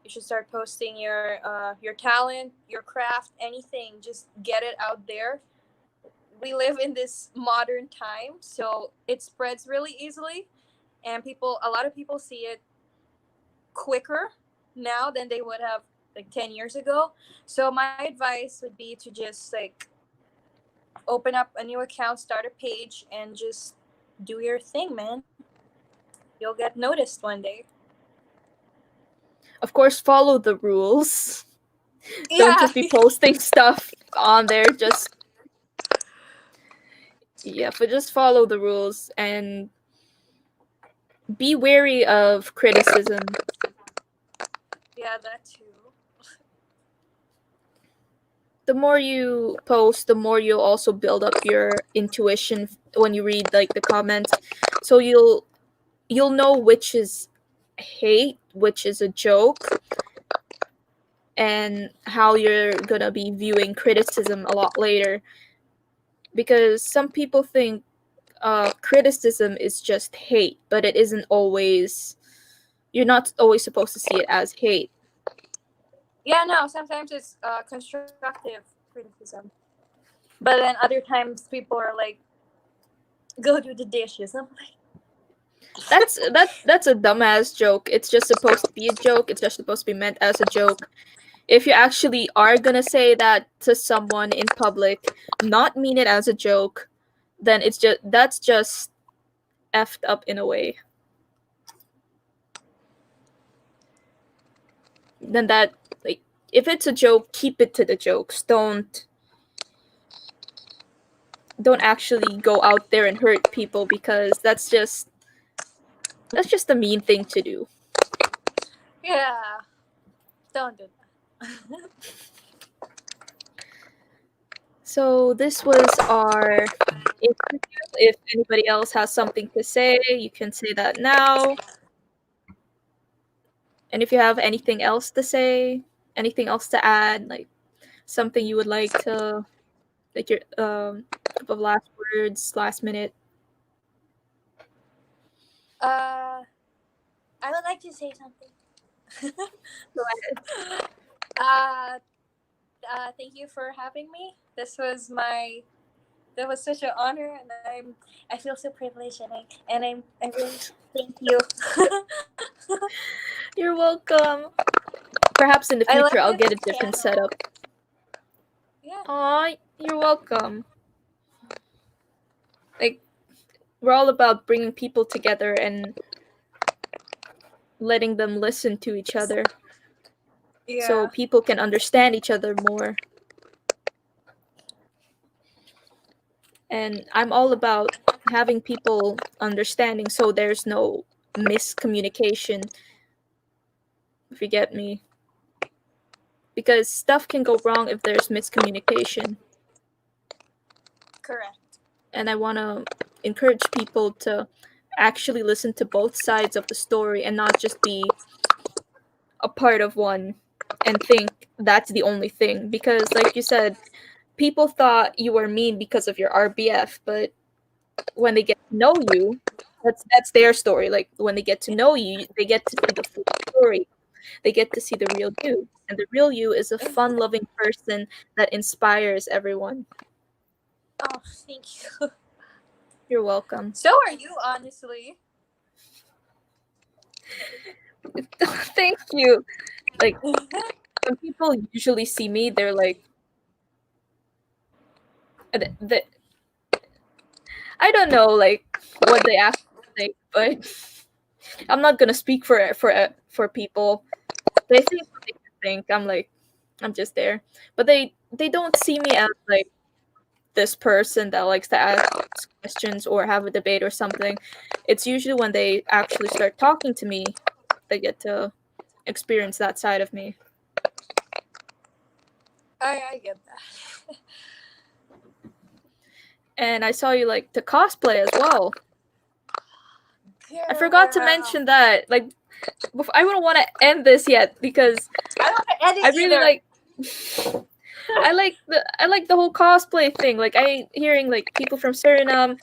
You should start posting your talent, your craft, anything. Just get it out there. We live in this modern time, so it spreads really easily, and a lot of people see it quicker now than they would have like 10 years ago. So my advice would be to just like Open up a new account, start a page, and just do your thing, man. You'll get noticed one day. Of course, follow the rules. Don't Yeah. just be posting stuff on there. Just yeah, but just follow the rules and be wary of criticism. Yeah, that too. The more you post, the more you'll also build up your intuition when you read like the comments. So you'll know which is hate, which is a joke, and how you're gonna be viewing criticism a lot later. Because some people think criticism is just hate, but it isn't always. You're not always supposed to see it as hate. Yeah, no, sometimes it's constructive criticism. But then other times people are like, go do the dishes. I'm like, That's a dumbass joke. It's just supposed to be a joke. It's just supposed to be meant as a joke. If you actually are gonna say that to someone in public, not mean it as a joke, then that's just effed up in a way. Then that like if it's a joke, keep it to the jokes. Don't actually go out there and hurt people because that's just a mean thing to do. yeah, don't do that. So this was our interview. If anybody else has something to say, you can say that now. And if you have anything else to say, anything else to add, like something you would like to, like your couple of last words, last minute. uh, I would like to say something. Go ahead. uh, thank you for having me. That was such an honor, and I feel so privileged, I really thank you. You're welcome. Perhaps in the I future like I'll this get a different channel. setup. Yeah, Aw, you're welcome. Like we're all about bringing people together and letting them listen to each other so yeah, people can understand each other more. And I'm all about having people understanding so there's no miscommunication, if you get me. Because stuff can go wrong if there's miscommunication. correct. And I want to encourage people to actually listen to both sides of the story and not just be a part of one and think that's the only thing. Because, like you said, people thought you were mean because of your RBF, but when they get to know you, that's their story. Like when they get to know you, they get to see the full story. They get to see the real you, and the real you is a fun-loving person that inspires everyone. Oh, thank you. You're welcome. So are you, honestly. Thank you. Like when people usually see me, they're like, th- I don't know, like what they actually think, but I'm not gonna speak for people. They think what they think. I'm like, I'm just there, but they don't see me as like this person that likes to ask questions or have a debate or something. It's usually when they actually start talking to me, they get to experience that side of me. I get that. And I saw you like to cosplay as well. I forgot to Girl. mention that. Like, I wouldn't want to end this yet because I don't want to edit I really either. like. I like the whole cosplay thing. Like I hearing like people from Suriname,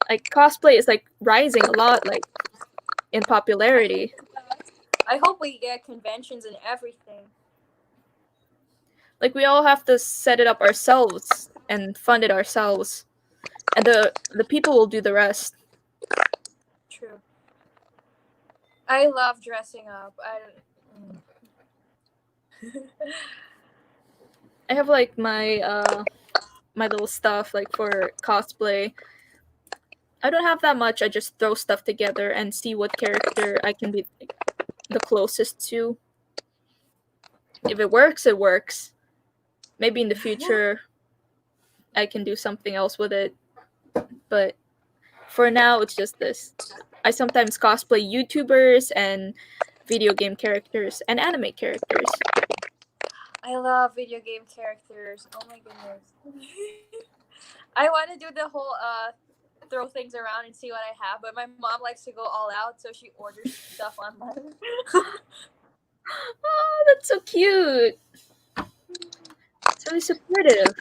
like cosplay is like rising a lot, like in I hope popularity. it does. I hope we get conventions and everything. Like we all have to set it up ourselves and fund it ourselves, and the people will do the rest. True. I love dressing up. I don't. I have like my little stuff like for cosplay. I don't have that much. I just throw stuff together and see what character I can be the closest to. If it works, it works. Maybe in the future I can do something else with it. But for now, it's just this. I sometimes cosplay YouTubers and video game characters and anime characters. I love video game characters. Oh my goodness. I want to do the whole throw things around and see what I have, but my mom likes to go all out, so she orders stuff online. Oh, that's so cute. It's really supportive.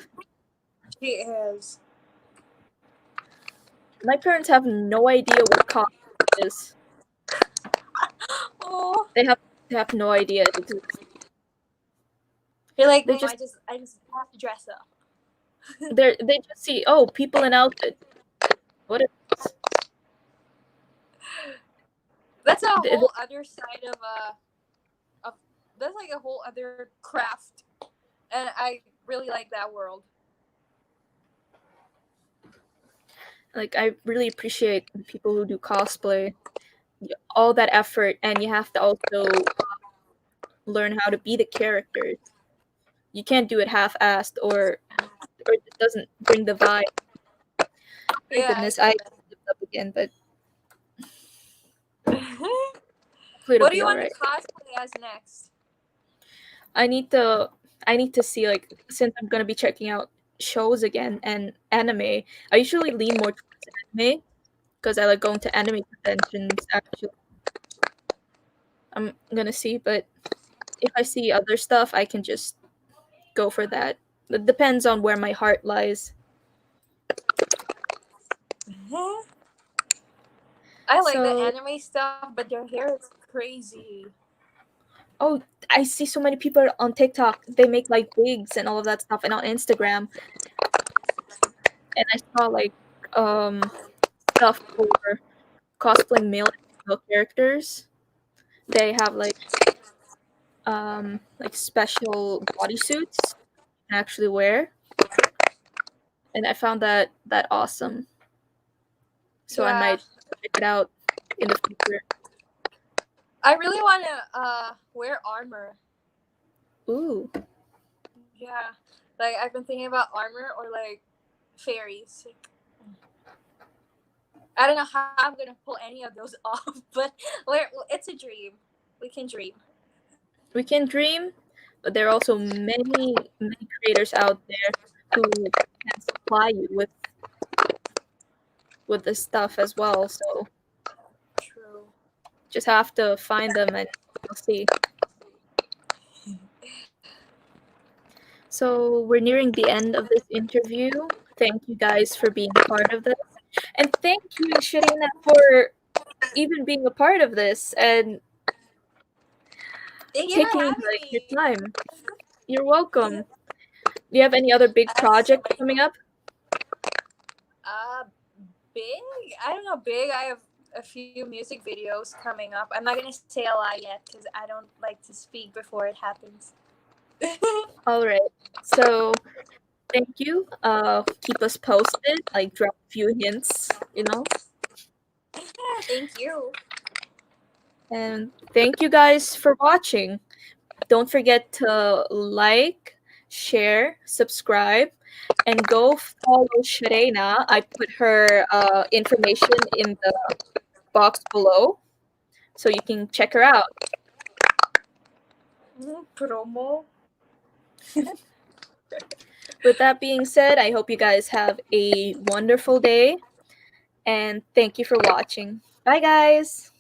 She is. My parents have no idea what cosplay is. Oh, They have no idea it exists. you're like, They Mom, just I just have to dress up. they just see, oh, people in outfit. What is this? That's a They- whole other side of that's like a whole other craft, and I really like that world. Like I really appreciate people who do cosplay. All that effort, and you have to also learn how to be the characters. You can't do it half-assed, or it just doesn't bring the vibe. Thank Yeah, I goodness get I that. slipped up again, but hopefully it'll What do be you all want to right. cosplay as next? I need to I need to see, like, since I'm gonna be checking out shows again and anime. I usually lean more towards anime because I like going to anime conventions. Actually, I'm gonna see, but if I see other stuff, I can just go for that. It depends on where my heart lies. I like the So, anime stuff, but their hair is crazy. oh, I see so many people on TikTok. They make like wigs and all of that stuff, and on Instagram, and I saw like um stuff for cosplaying male and female characters. They have like special bodysuits you can actually wear, and I found that awesome. So I Yeah, might check it out in the future. I really want to wear armor. Ooh, Yeah, like I've been thinking about armor or like fairies. I don't know how I'm gonna pull any of those off, but it's a dream. We can dream. we can dream, but there are also many creators out there who can supply you with this stuff as well. So True. just have to find them and we'll see. So we're nearing the end of this interview. Thank you guys for being part of this. And thank you, Shareena, for even being a part of this and Thank you for taking having like your me. time. You're welcome. Do you have any other big That's projects coming up? uh big. I don't know big. I have a few music videos coming up. I'm not gonna say a lot yet because I don't like to speak before it happens. All right. So thank you. Keep us posted. Like drop a few hints. Thank you. And thank you guys for watching. Don't forget to like, share, subscribe, and go follow Shareena. I put her information in the box below so you can check her out. Promo. With that being said, I hope you guys have a wonderful day and thank you for watching. Bye, guys.